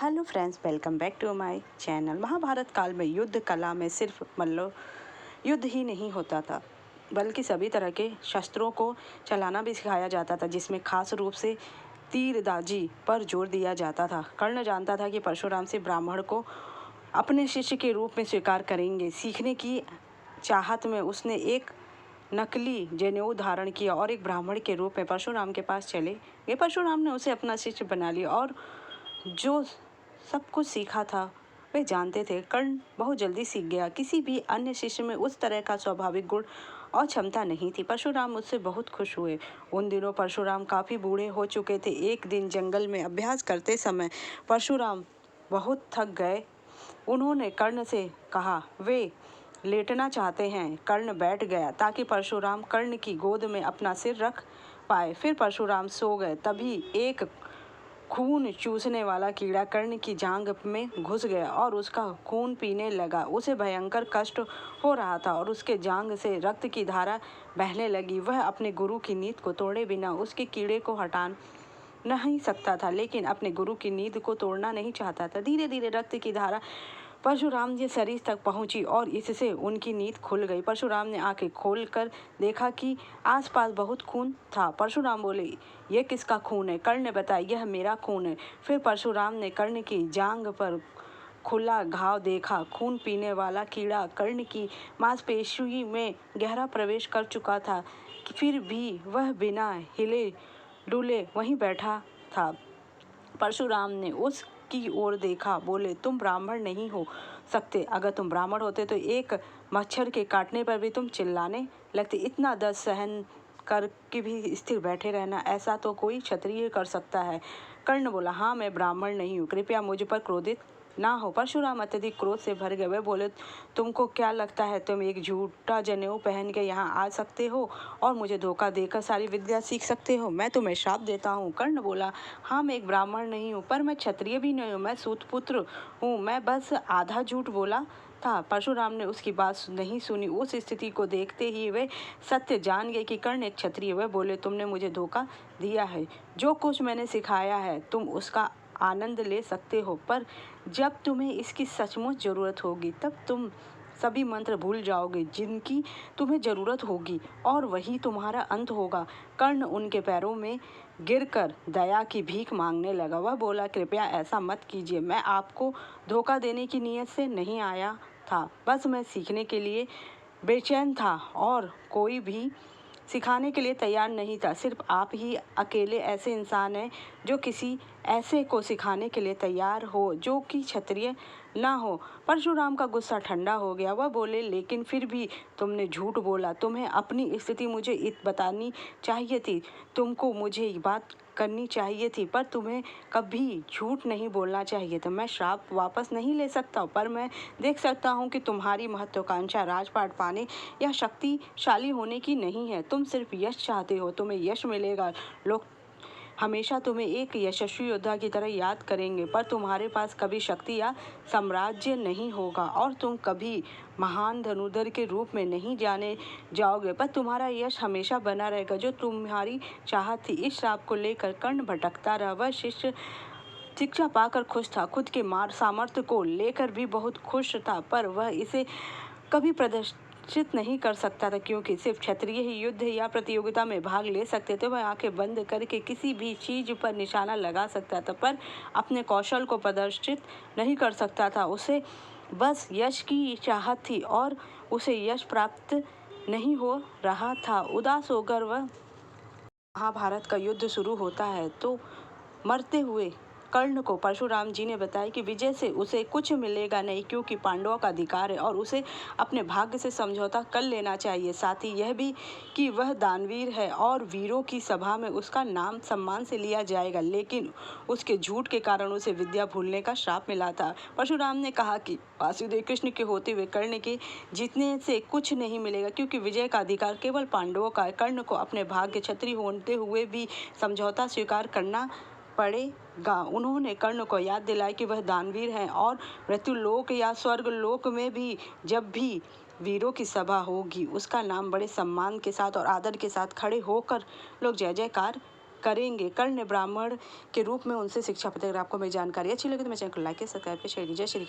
Hello friends, welcome back to my channel. Mahabharat काल में युद्ध कला में सिर्फ मल्ल युद्ध ही नहीं होता था, बल्कि सभी तरह के शस्त्रों को चलाना भी सिखाया जाता था, जिसमें खास रूप से तीरंदाजी पर जोर दिया जाता था। कर्ण जानता था कि परशुराम से ब्राह्मण को अपने शिष्य के रूप में स्वीकार करेंगे। सीखने की चाहत में उसने एक नकली जनेऊ धारण किया और एक ब्राह्मण के रूप में परशुराम के पास चले गए। परशुराम ने उसे अपना शिष्य बना लिया और जो सब कुछ सीखा था वे जानते थे। कर्ण बहुत जल्दी सीख गया। किसी भी अन्य शिष्य में उस तरह का स्वाभाविक गुण और क्षमता नहीं थी। परशुराम उससे बहुत खुश हुए। उन दिनों परशुराम काफी बूढ़े हो चुके थे। एक दिन जंगल में अभ्यास करते समय परशुराम बहुत थक गए। उन्होंने कर्ण से कहा वे लेटना चाहते हैं। कर्ण बैठ गया ताकि परशुराम कर्ण की गोद में अपना सिर रख पाए। फिर परशुराम सो गए। तभी एक खून चूसने वाला कीड़ा कर्ण की जांघ में घुस गया और उसका खून पीने लगा। उसे भयंकर कष्ट हो रहा था और उसके जांघ से रक्त की धारा बहने लगी। वह अपने गुरु की नींद को तोड़े बिना उसके कीड़े को हटा नहीं सकता था, लेकिन अपने गुरु की नींद को तोड़ना नहीं चाहता था। धीरे धीरे रक्त की धारा परशुराम के शरीर तक पहुंची और इससे उनकी नींद खुल गई। परशुराम ने आंखें खोलकर देखा कि आसपास बहुत खून था। परशुराम बोले, यह किसका खून है? कर्ण ने बताया, यह मेरा खून है। फिर परशुराम ने कर्ण की जांघ पर खुला घाव देखा। खून पीने वाला कीड़ा कर्ण की मांसपेशी में गहरा प्रवेश कर चुका था, फिर भी वह बिना हिले डुले वहीं बैठा था। परशुराम ने उसकी ओर देखा, बोले, तुम ब्राह्मण नहीं हो सकते। अगर तुम ब्राह्मण होते तो एक मच्छर के काटने पर भी तुम चिल्लाने लगते। इतना दर्द सहन करके भी स्थिर बैठे रहना, ऐसा तो कोई क्षत्रिय कर सकता है। कर्ण बोला, हाँ, मैं ब्राह्मण नहीं हूँ, कृपया मुझ पर क्रोधित ना हो। परशुराम अत्यधिक क्रोध से भर गए। वे बोले, तुमको क्या लगता है तुम एक झूठा जनेऊ पहन के यहाँ आ सकते हो और मुझे धोखा देकर सारी विद्या सीख सकते हो? मैं तुम्हें श्राप देता हूँ। कर्ण बोला, हाँ, मैं एक ब्राह्मण नहीं हूँ, पर मैं क्षत्रिय भी नहीं हूँ, मैं सूतपुत्र हूँ, मैं बस आधा झूठ बोला था। परशुराम ने उसकी बात नहीं सुनी। उस स्थिति को देखते ही वे सत्य जान गए कि कर्ण एक क्षत्रिय। वे बोले, तुमने मुझे धोखा दिया है। जो कुछ मैंने सिखाया है तुम उसका आनंद ले सकते हो, पर जब तुम्हें इसकी सचमुच जरूरत होगी तब तुम सभी मंत्र भूल जाओगे जिनकी तुम्हें जरूरत होगी, और वही तुम्हारा अंत होगा। कर्ण उनके पैरों में गिरकर दया की भीख मांगने लगा। वह बोला, कृपया ऐसा मत कीजिए, मैं आपको धोखा देने की नीयत से नहीं आया था, बस मैं सीखने के लिए बेचैन था और कोई भी सिखाने के लिए तैयार नहीं था। सिर्फ आप ही अकेले ऐसे इंसान हैं जो किसी ऐसे को सिखाने के लिए तैयार हो जो कि क्षत्रिय ना हो। परशुराम का गुस्सा ठंडा हो गया। वह बोले, लेकिन फिर भी तुमने झूठ बोला। तुम्हें अपनी स्थिति मुझे बतानी चाहिए थी। तुमको मुझे ये बात करनी चाहिए थी, पर तुम्हें कभी झूठ नहीं बोलना चाहिए था। मैं श्राप वापस नहीं ले सकता, पर मैं देख सकता हूँ कि तुम्हारी महत्वाकांक्षा राजपाट पाने या शक्तिशाली होने की नहीं है। तुम सिर्फ यश चाहते हो, तुम्हें यश मिलेगा। लोग हमेशा तुम्हें एक यशस्वी योद्धा की तरह याद करेंगे, पर तुम्हारे पास कभी शक्ति या साम्राज्य नहीं होगा और तुम कभी महान धनुर्धर के रूप में नहीं जाने जाओगे, पर तुम्हारा यश हमेशा बना रहेगा जो तुम्हारी चाहत थी। इस श्राप को लेकर कर्ण भटकता रहा। वह शिष्य शिक्षा पाकर खुश था, खुद के सामर्थ्य को लेकर भी बहुत खुश था, पर वह इसे कभी प्रदर्शित नहीं कर सकता था क्योंकि सिर्फ क्षत्रिय ही युद्ध या प्रतियोगिता में भाग ले सकते थे। वह आंखें बंद करके किसी भी चीज पर निशाना लगा सकता था, पर अपने कौशल को प्रदर्शित नहीं कर सकता था। उसे बस यश की चाहत थी और उसे यश प्राप्त नहीं हो रहा था। उदास होकर वह महाभारत का युद्ध शुरू होता है तो मरते हुए कर्ण को परशुराम जी ने बताया कि विजय से उसे कुछ मिलेगा नहीं, क्योंकि पांडवों का अधिकार है और उसे अपने भाग्य से समझौता कर लेना चाहिए। साथ ही यह भी कि वह दानवीर है और वीरों की सभा में उसका नाम सम्मान से लिया जाएगा, लेकिन उसके झूठ के कारण उसे विद्या भूलने का श्राप मिला था। परशुराम ने कहा कि वासुदेव कृष्ण के होते हुए कर्ण के जीतने से कुछ नहीं मिलेगा, क्योंकि विजय का अधिकार केवल पांडवों का है। कर्ण को अपने भाग्य क्षत्रिय होते हुए भी समझौता स्वीकार करना पड़ेगा। उन्होंने कर्ण को याद दिलाया कि वह दानवीर हैं और मृत्युलोक या स्वर्ग लोक में भी जब भी वीरों की सभा होगी उसका नाम बड़े सम्मान के साथ और आदर के साथ खड़े होकर लोग जय जयकार करेंगे। कर्ण ब्राह्मण के रूप में उनसे शिक्षा पाते। अगर आपको मेरी जानकारी अच्छी लगी तो मेरे चैनल को लाइक सब्सक्राइब शेयर कीजिए। जय श्री कृष्ण।